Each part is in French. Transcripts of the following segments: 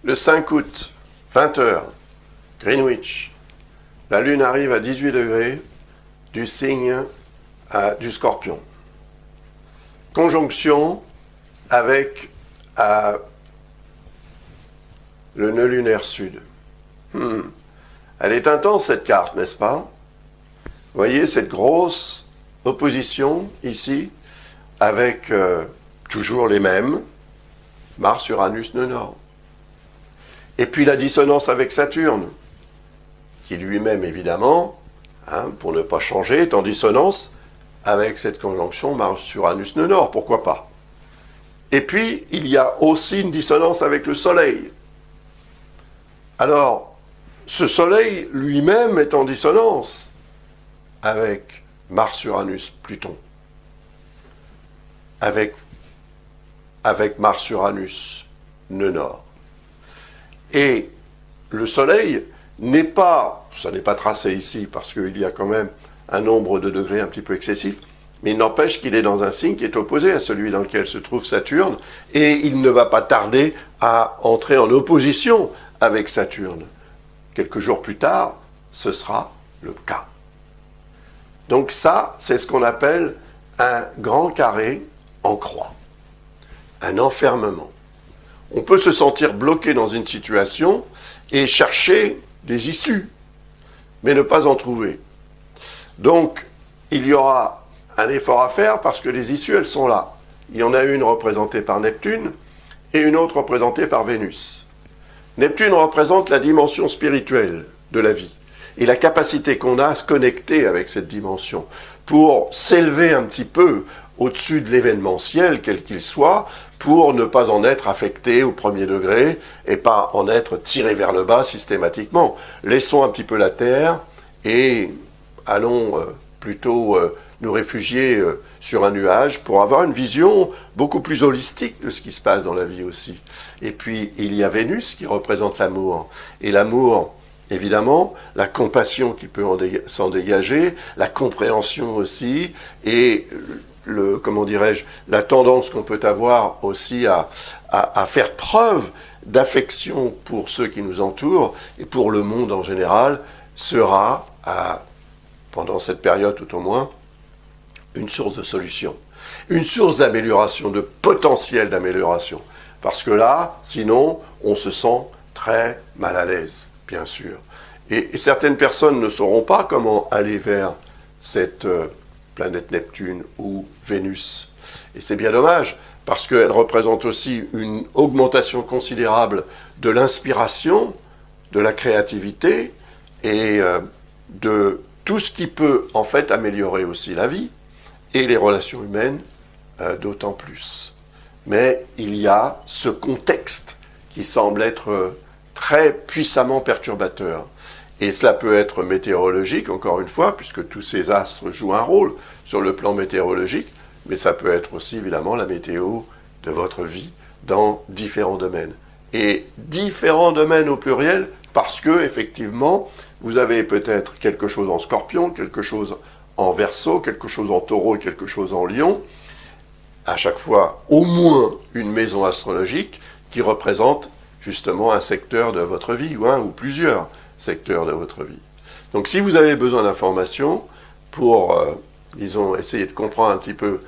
Le 5 août, 20 h, Greenwich, la Lune arrive à 18 degrés du signe du Scorpion. Conjonction avec le nœud lunaire sud. Elle est intense cette carte, n'est-ce pas? Vous voyez cette grosse opposition ici, avec toujours les mêmes, Mars, Uranus, nœud nord. Et puis la dissonance avec Saturne, qui lui-même, évidemment, pour ne pas changer, est en dissonance avec cette conjonction Mars, Uranus, nœud nord, pourquoi pas? Et puis, il y a aussi une dissonance avec le Soleil. Alors, ce Soleil lui-même est en dissonance avec Mars, Uranus, Pluton. Avec Mars, Uranus, nœud nord. Et le Soleil n'est pas, ça n'est pas tracé ici parce qu'il y a quand même un nombre de degrés un petit peu excessif, mais il n'empêche qu'il est dans un signe qui est opposé à celui dans lequel se trouve Saturne, et il ne va pas tarder à entrer en opposition avec Saturne. Quelques jours plus tard, ce sera le cas. Donc ça, c'est ce qu'on appelle un grand carré en croix, un enfermement. On peut se sentir bloqué dans une situation et chercher des issues, mais ne pas en trouver. Donc, il y aura un effort à faire parce que les issues, elles sont là. Il y en a une représentée par Neptune et une autre représentée par Vénus. Neptune représente la dimension spirituelle de la vie et la capacité qu'on a à se connecter avec cette dimension pour s'élever un petit peu au-dessus de l'événementiel, quel qu'il soit, pour ne pas en être affecté au premier degré et pas en être tiré vers le bas systématiquement. Laissons un petit peu la Terre et allons plutôt nous réfugier sur un nuage pour avoir une vision beaucoup plus holistique de ce qui se passe dans la vie aussi. Et puis, il y a Vénus qui représente l'amour. Et l'amour, évidemment, la compassion qui peut s'en dégager, la compréhension aussi, et comment dirais-je, la tendance qu'on peut avoir aussi à faire preuve d'affection pour ceux qui nous entourent et pour le monde en général, sera, pendant cette période tout au moins, une source de solution, une source d'amélioration, de potentiel d'amélioration. Parce que là, sinon, on se sent très mal à l'aise, bien sûr. Et certaines personnes ne sauront pas comment aller vers cette planète Neptune ou Vénus. Et c'est bien dommage, parce qu'elle représente aussi une augmentation considérable de l'inspiration, de la créativité et de tout ce qui peut en fait améliorer aussi la vie et les relations humaines d'autant plus. Mais il y a ce contexte qui semble être très puissamment perturbateur. Et cela peut être météorologique, encore une fois, puisque tous ces astres jouent un rôle sur le plan météorologique, mais ça peut être aussi, évidemment, la météo de votre vie dans différents domaines. Et différents domaines au pluriel, parce que, effectivement, vous avez peut-être quelque chose en Scorpion, quelque chose en Verseau, quelque chose en Taureau et quelque chose en Lion. À chaque fois, au moins une maison astrologique qui représente justement un secteur de votre vie, ou un ou plusieurs secteurs de votre vie. Donc si vous avez besoin d'informations pour, disons, essayer de comprendre un petit peu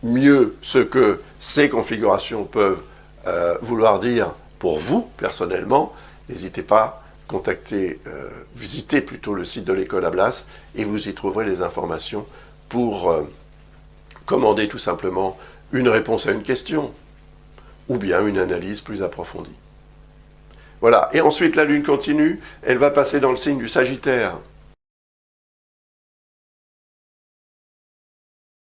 mieux ce que ces configurations peuvent vouloir dire pour vous, personnellement, n'hésitez pas, visitez plutôt le site de l'école Ablas et vous y trouverez les informations pour commander tout simplement une réponse à une question ou bien une analyse plus approfondie. Voilà, et ensuite la Lune continue, elle va passer dans le signe du Sagittaire.